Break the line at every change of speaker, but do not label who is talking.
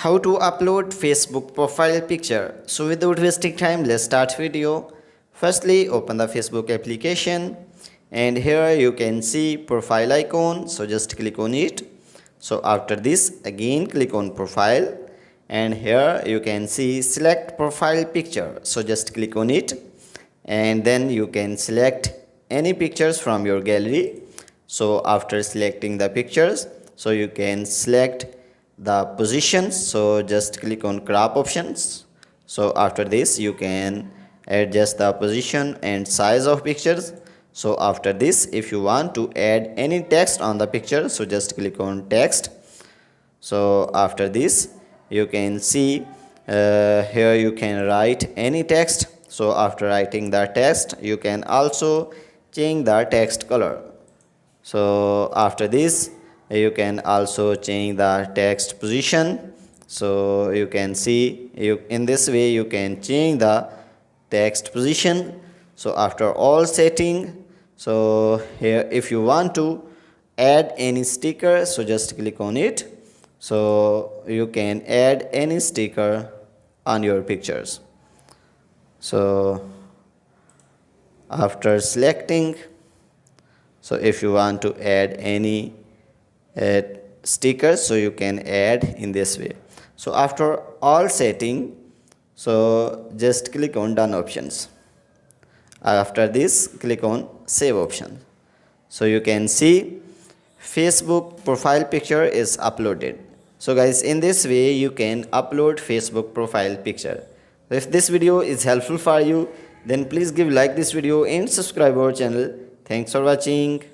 How to upload Facebook profile picture. So without wasting time, let's start video. Firstly, open the Facebook application and here you can see profile icon. So just click on it. So after this, again click on profile and here you can see select profile picture. So just click on it and then you can select any pictures from your gallery. So after selecting the pictures, so you can select the positions. So just click on crop options. So after this you can adjust the position and size of pictures. So after this, if you want to add any text on the picture, so just click on text. So after this you can see here you can write any text. So after writing the text, you can also change the text color. So after this you can also change the text position. So you can see in this way you can change the text position. So after all setting, so here if you want to add any sticker, so just click on it. So you can add any sticker on your pictures. So after selecting, so if you want to add any stickers, so you can add in this way. So after all setting, so just click on done options. After this, click on save option. So you can see Facebook profile picture is uploaded. So guys, in this way you can upload Facebook profile picture. If this video is helpful for you, then please give like this video and subscribe our channel. Thanks for watching.